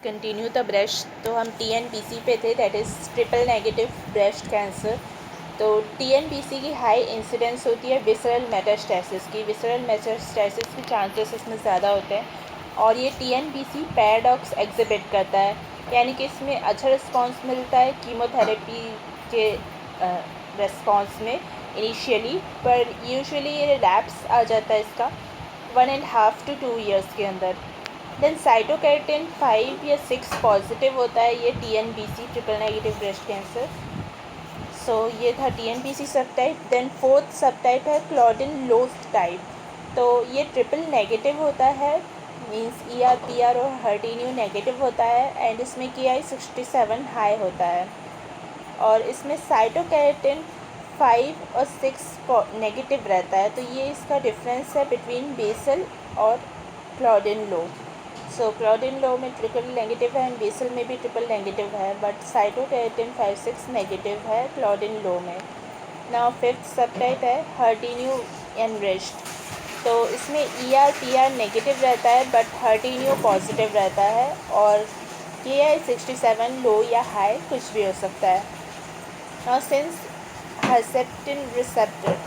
Continue the breast. तो हम TNBC पे थे, that is triple negative breast cancer. तो TNBC की हाई इंसिडेंस होती है विसरल मेटास्टेसिस की। विसरल मेटास्टेसिस के चांसेस इसमें ज़्यादा होते हैं और ये TNBC पैराडॉक्स एग्जिबिट करता है, यानी कि इसमें अच्छा रिस्पांस मिलता है कीमोथेरेपी के रिस्पांस में इनिशियली, पर यूजुअली ये रिलैप्स आ जाता है इसका 1.5 to 2 ईयर्स के अंदर। देन साइटोकैटिन 5 या 6 पॉजिटिव होता है ये TNBC triple negative breast cancer. So ये था TNBC subtype. Then fourth subtype है क्लॉडिन लोस्ट टाइप। तो ये ट्रिपल नेगेटिव होता है, मींस ER PR और हर्टिन्यू नेगेटिव होता है एंड इसमें Ki-67 हाई होता है और इसमें साइटोकैटिन 5 और 6 नेगेटिव रहता है। तो ये इसका डिफरेंस है बिटवीन बेसल और क्लॉडिन लो। सो क्लॉडिन लो में ट्रिपल नेगेटिव है एंड बेसल में भी ट्रिपल नेगेटिव है, बट साइटोकैटिन 5-6 नेगेटिव है क्लॉडिन लो में। नाउ फिफ्थ सब टाइप है हर्टिन्यू एनरिच्ड। तो इसमें ER/PR नेगेटिव रहता है बट हर्टिन्यू पॉजिटिव रहता है और Ki-67 लो या हाई कुछ भी हो सकता है। नाउ सिंस हर्सेप्टिन रिसेप्टर,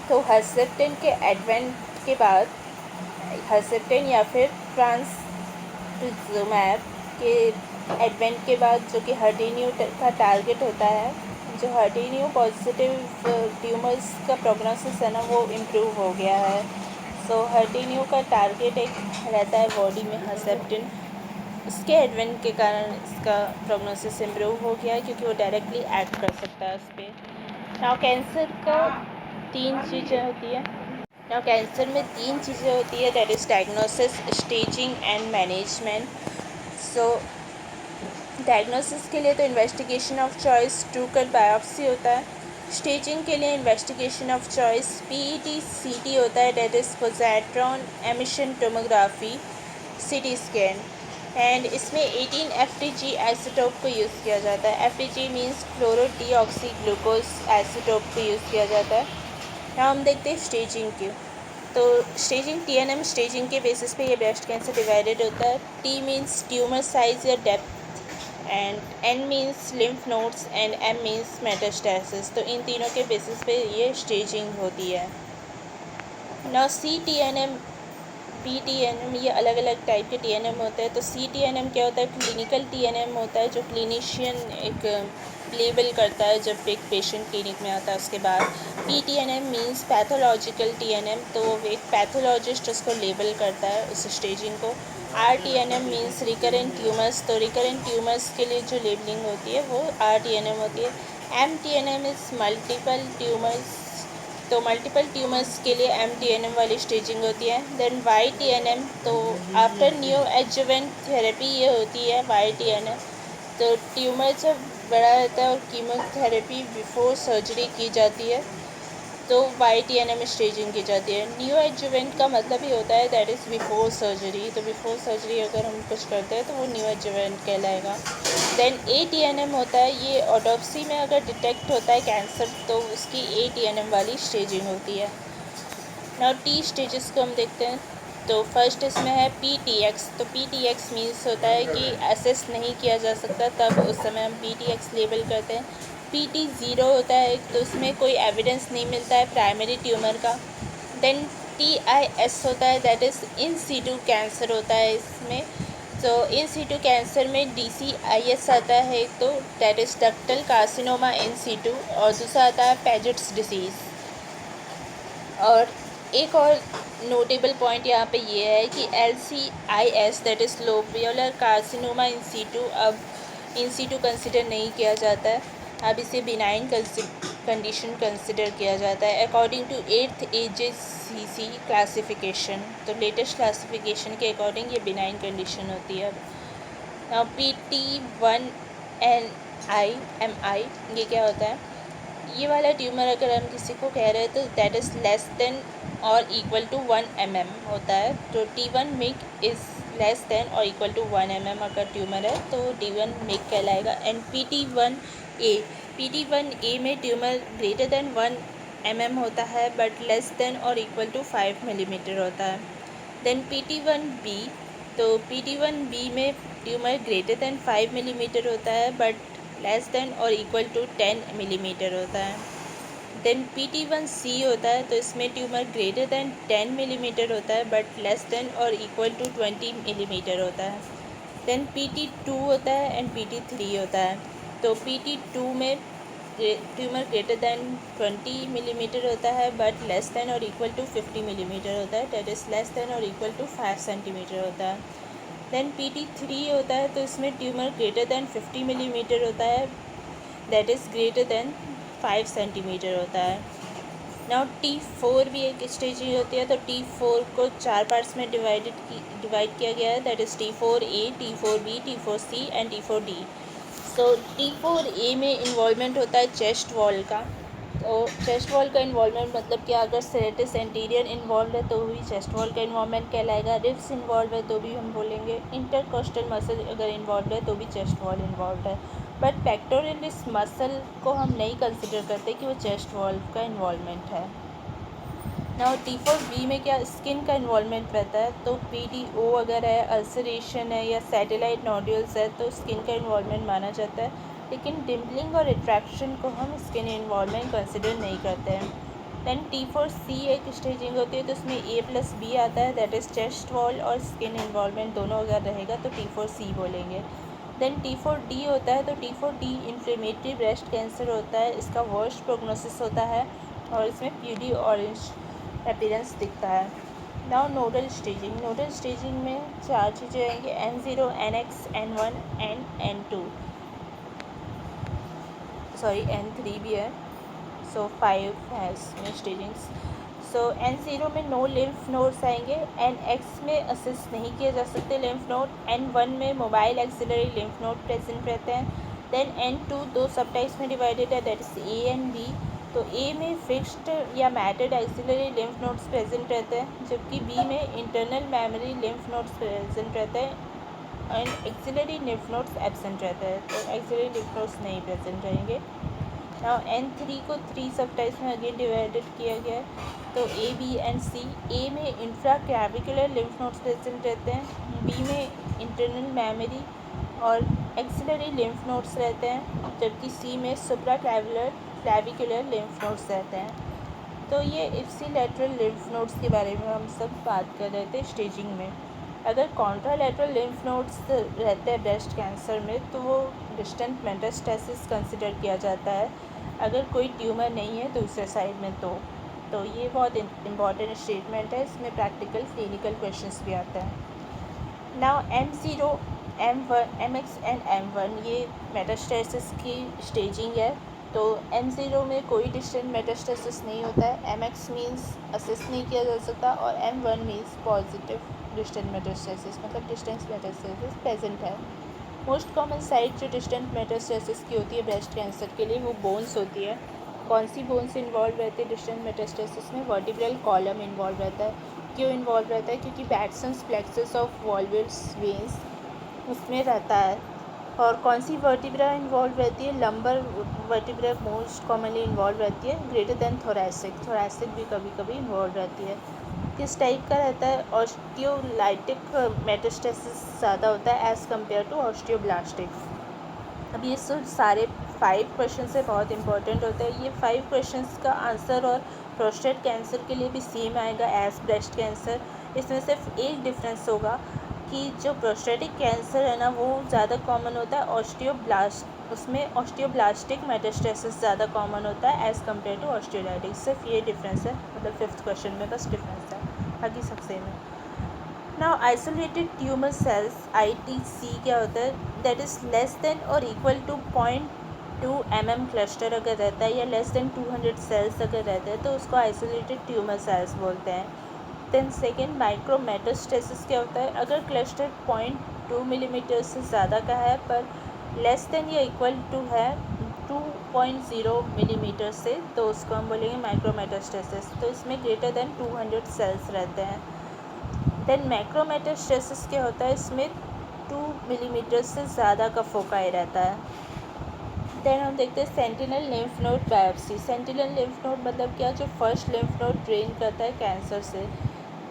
तो हर्सेप्टिन के एडवेंट के बाद हर्सेप्टिन या फिर ट्रांसटुज़ुमैब के एडवेंट के बाद जो कि हर्टिन्यू का टारगेट होता है, जो हर्टिन्यू पॉजिटिव ट्यूमर्स का प्रोग्नोसिस है ना वो इम्प्रूव हो गया है। सो हर्टिन्यू का टारगेट एक रहता है बॉडी में हर्सेप्टिन, उसके एडवेंट के कारण इसका प्रोग्नोसिस इम्प्रूव हो गया है क्योंकि वो डायरेक्टली एक्ट कर सकता है उस पर। नाउ कैंसर का 3 चीज़ें होती है। नाउ कैंसर में 3 चीज़ें होती है, that is diagnosis, staging and management. So diagnosis के लिए तो investigation of choice true cut biopsy होता है। स्टेजिंग के लिए इन्वेस्टिगेशन ऑफ चॉइस PET-CT होता है, that is positron emission tomography CT scan and इसमें 18 FDG आइसोटोप को यूज़ किया जाता है। FDG मीन्स फ्लोरो डीऑक्सी ग्लूकोज आइसोटोप को यूज़ किया जाता है। now हम देखते हैं स्टेजिंग की। तो स्टेजिंग TNM स्टेजिंग के बेसिस पे ये ब्रेस्ट कैंसर डिवाइडेड होता है। T मीन्स ट्यूमर साइज या depth and N means lymph nodes and M means metastasis. तो इन तीनों के बेसिस पे ये स्टेजिंग होती है। ना CTNM PTNM ये अलग अलग टाइप के TNM होते हैं। तो CTNM क्या होता है, क्लिनिकल TNM होता है जो क्लिनिशियन एक लेबल करता है जब एक पेशेंट क्लिनिक में आता है। उसके बाद PTNM मीन्स पैथोलॉजिकल TNM, तो एक पैथोलॉजिस्ट उसको लेबल करता है उस स्टेजिंग को। RTNM मीन्स रिकरेंट ट्यूमर्स, तो रिकरेंट ट्यूमर्स के लिए जो लेबलिंग होती है वो RTNM होती है। MTNM इज़ मल्टीपल ट्यूमर्स, तो मल्टीपल ट्यूमर्स के लिए MTNM वाली स्टेजिंग होती है। देन YTNM, तो आफ्टर न्यू एडजुवेंट थेरेपी ये होती है YTNM। तो ट्यूमर जब बड़ा रहता है और कीमोथेरेपी बिफोर सर्जरी की जाती है तो YTNM स्टेजिंग की जाती है। न्यू एडजुवेंट का मतलब ये होता है दैट इज़ बिफोर सर्जरी, तो बिफोर सर्जरी अगर हम कुछ करते हैं तो वो न्यू एडजुवेंट कहलाएगा। देन ATNM होता है, ये ऑटोप्सी में अगर डिटेक्ट होता है कैंसर तो उसकी ATNM वाली स्टेजिंग होती है। नाउ T स्टेजेस को हम देखते हैं। तो फर्स्ट इसमें है PTX, तो PTX मीन्स होता है कि असेस नहीं किया जा सकता, तब उस समय हम PTX लेबल करते हैं। PT0 होता है तो इसमें कोई एविडेंस नहीं मिलता है प्राइमरी ट्यूमर का। देन TIS होता है, that is in situ cancer होता है इसमें। तो इन सीटू कैंसर में DCIS आता है, तो that is ductal carcinoma in situ, और दूसरा आता है पेजेट्स डिसीज़। और एक और नोटेबल पॉइंट यहाँ पे ये है कि LCIS that is lobular carcinoma in situ अब इन सीटू कंसिडर नहीं किया जाता है, अब इसे बिनाइन कंडीशन कंसिडर किया जाता है according to 8th AJCC classification. तो लेटेस्ट क्लासिफिकेशन के अकॉर्डिंग ये बिनाइन कंडीशन होती है। अब PT1NI-MI ये क्या होता है, ये वाला ट्यूमर अगर हम किसी को कह रहे हैं तो दैट इज़ लेस देन और इक्वल टू 1 mm होता है। तो T1 MiG is less than और इक्वल टू 1 mm अगर ट्यूमर है तो D1 मिग कहलाएगा। एंड PT1A में ट्यूमर ग्रेटर देन 1 mm होता है बट लेस देन और इक्वल टू 5 mm होता है। देन PT1B तो PD1B में ट्यूमर ग्रेटर देन 5 मिलीमीटर होता है बट लेस देन और इक्वल टू 10 मिलीमीटर होता है। देन PD1C होता है तो इसमें ट्यूमर ग्रेटर देन 10 मिलीमीटर होता है बट लेस देन और इक्वल टू 20 मिलीमीटर होता है। देन PT2 होता है एंड PT3 होता है। तो PT2 में ट्यूमर ग्रेटर देन 20 मिलीमीटर होता है बट लेस देन और इक्वल टू 50 मिलीमीटर होता है, डेट इज़ लेस देन और इक्वल टू 5 सेंटीमीटर होता है। देन PT3 होता है तो इसमें ट्यूमर ग्रेटर देन 50 मिलीमीटर होता है, that is greater than 5 centimetre होता है। नाउ T4 भी एक स्टेजिंग होती है, तो T4 को 4 पार्ट्स में डिवाइड किया गया है, that is T4A, T4B, T4C and T4D। So T4A में इन्वॉल्वमेंट होता है चेस्ट वॉल का। तो चेस्ट वॉल का इन्वॉल्वमेंट मतलब कि अगर सेरेटस एंटीरियर इन्वॉल्व है तो भी चेस्ट वॉल का इन्वॉल्वमेंट कहलाएगा। रिब्स इन्वॉल्व है तो भी हम बोलेंगे। इंटरकोस्टल मसल अगर इन्वॉल्व है तो भी चेस्ट वॉल इन्वॉल्व है। बट पेक्टोरलिस मसल को हम नहीं कंसिडर करते कि वो चेस्ट वॉल का इन्वॉल्वमेंट है। नाउ T4B में क्या स्किन का इन्वॉल्वमेंट रहता है, तो PDO अगर है, अल्सरेशन है या सैटेलाइट नोड्यूल्स है तो स्किन का इन्वॉल्वमेंट माना जाता है, लेकिन डिम्पलिंग और रिट्रैक्शन को हम स्किन इन्वॉल्वमेंट कंसिडर नहीं करते हैं। दैन T4C एक स्टेजिंग होती है तो उसमें A+B आता है, दैट इज़ चेस्ट वॉल और स्किन इन्वॉल्वमेंट दोनों अगर रहेगा तो T4C बोलेंगे। देन T4D होता है तो T4D इन्फ्लेमेटरी ब्रेस्ट कैंसर होता है, इसका वर्स्ट प्रोग्नोसिस होता है और इसमें प्यूडी ऑरेंज अपीयरेंस दिखता है। नाउ नोडल स्टेजिंग में 4 चीज़ें आएंगी, N0, NX, N1 and N2, sorry N3 भी है, सो 5 है इसमें स्टेजिंग्स। सो N0 में नो लिम्फ नोड्स आएंगे, NX में असिस्ट नहीं किए जा सकते लिम्फ नोड, N1 में mobile axillary lymph node present रहते हैं। देन N2 दो सब टाइप्स में डिवाइडेड है, that is A and B। तो A में फिक्स्ड या matted axillary lymph nodes present रहते हैं, जबकि B में internal memory lymph nodes present रहते हैं and axillary lymph nodes absent रहते हैं, तो एक्सिलरी लिम्फ नोड्स नहीं प्रेजेंट रहेंगे। नाउ N3 को 3 सब टाइप्स में अगेन डिवाइडेड किया गया है, तो A, B and C। A में infra clavicular lymph nodes present रहते हैं, B में इंटरनल मेमोरी और एक्सिलरी लिम्फ नोड्स रहते हैं, जबकि C में सुप्रा क्लैविकुलर लिम्फ नोड्स रहते हैं। तो ये इप्सिलैटरल लिम्फ नोड्स के बारे में हम सब बात कर रहे थे स्टेजिंग में। अगर कॉन्ट्रालैटरल लिम्फ नोड्स रहते हैं ब्रेस्ट कैंसर में तो वो डिस्टेंट मेटास्टेसिस कंसिडर किया जाता है, अगर कोई ट्यूमर नहीं है दूसरे साइड में तो ये बहुत इम्पॉर्टेंट स्टेटमेंट है, इसमें प्रैक्टिकल क्लिनिकल क्वेश्चंस भी आते हैं। Now M0, M1, MX and M1 ये मेटास्टेसिस की स्टेजिंग है, तो M0 में कोई डिस्टेंट मेटास्टेसिस नहीं होता है, MX मीन्स असिस्ट नहीं किया जा सकता और M1 means positive distant metastasis, मतलब डिस्टेंस मेटास्टेसिस प्रेजेंट है। मोस्ट कॉमन साइट जो डिस्टेंट मेटास्टेसिस की होती है ब्रेस्ट कैंसर के लिए वो बोन्स होती है। कौन सी बोन्स इन्वॉल्व रहती है डिस्टेंट मेटास्टेसिस में? वर्टिब्रल कॉलम इन्वॉल्व रहता है। क्यों इन्वॉल्व रहता है? क्योंकि बैट्सन्स प्लेक्सस ऑफ वॉल्विस वेन्स उसमें रहता है। और कौन सी वर्टिब्रा इन्वॉल्व रहती है? Lumbar vertebra most commonly involve रहती है, ग्रेटर देन थोरैसिक भी कभी कभी इन्वॉल्व रहती है। किस टाइप का रहता है? ऑस्टियोलाइटिक मेटास्टेसिस ज़्यादा होता है एज़ कम्पेयर टू ऑस्टियोब्लास्टिक। अब ये सब सारे 5 क्वेश्चन से बहुत इंपॉर्टेंट होते हैं। ये 5 क्वेश्चंस का आंसर और प्रोस्टेट कैंसर के लिए भी सेम आएगा एज ब्रेस्ट कैंसर। इसमें सिर्फ एक डिफरेंस होगा कि जो प्रोस्टेटिक कैंसर है ना वो ज़्यादा कॉमन होता है, उसमें ऑस्टियोब्लास्टिक मेटास्टेसिस ज़्यादा कॉमन होता है एज़ कम्पेयर टू ऑस्टियोलाइटिक। सिर्फ ये डिफरेंस है, मतलब 5th क्वेश्चन में बस डिफरेंस है, बाकी सब सेम है। Now isolated tumour cells ITC क्या होता है? दैट इज़ लेस देन और इक्वल टू 0.2 mm क्लस्टर अगर रहता है या लेस देन 200 सेल्स अगर रहते हैं तो उसको आइसोलेटेड ट्यूमर सेल्स बोलते हैं। देन सेकेंड माइक्रोमेटास्टेसिस क्या होता है? अगर क्लस्टर 0.2 मिलीमीटर से ज़्यादा का है पर लेस देन या इक्वल टू है 2.0 मिलीमीटर से तो उसको हम बोलेंगे माइक्रोमेटास्टेसिस। तो इसमें ग्रेटर देन 200 सेल्स रहते हैं। देन मैक्रोमेटास्टेसिस क्या होता है? इसमें 2 मिलीमीटर से ज़्यादा का फोकाई रहता है। देन हम देखते हैं sentinel lymph node biopsy. Sentinel lymph node मतलब क्या? जो फर्स्ट लिम्फ नोड ड्रेन करता है कैंसर से,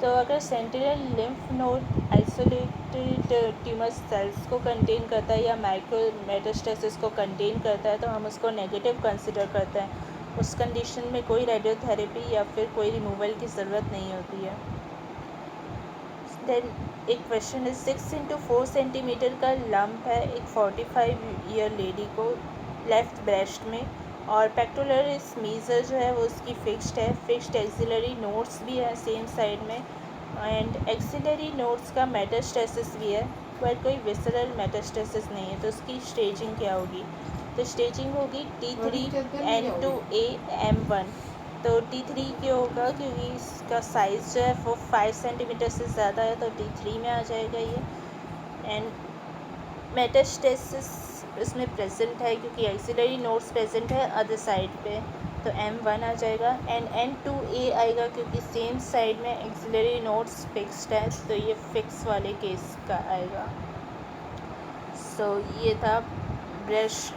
तो अगर sentinel lymph node isolated tumour cells को कंटेन करता है या माइक्रो मेटास्टेसिस को कंटेन करता है तो हम उसको नेगेटिव कंसिडर करते हैं। उस कंडीशन में कोई रेडियोथेरेपी या फिर कोई रिमूवल की ज़रूरत नहीं होती है। देन एक क्वेश्चन है 6x4 सेंटीमीटर का लंप है एक 45 ईयर लेडी को लेफ़्ट ब्रेस्ट में, और पेक्टोरलिस मेजर जो है वो उसकी फिक्स्ड है, फिक्स्ड एक्सिलरी नोड्स भी है सेम साइड में, एंड एक्सिलरी नोड्स का मेटास्टेसिस भी है, पर कोई विसरल मेटास्टेसिस नहीं है। तो उसकी स्टेजिंग क्या होगी? तो स्टेजिंग होगी T3N2A-M1। तो T3 क्यों होगा? क्योंकि इसका साइज़ जो है वो 5 सेंटीमीटर से ज़्यादा है, तो T3 में आ जाएगा ये। एंड मेटास्टेसिस इसमें प्रेजेंट है क्योंकि एक्सिलरी नोड्स प्रेजेंट है अदर साइड पे, तो M1 आ जाएगा। एंड N2A आएगा क्योंकि सेम साइड में एक्सिलरी नोड्स फिक्स्ड है, तो ये फिक्स वाले केस का आएगा। सो ये था ब्रेस्ट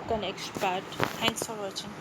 का next part. Thanks for watching.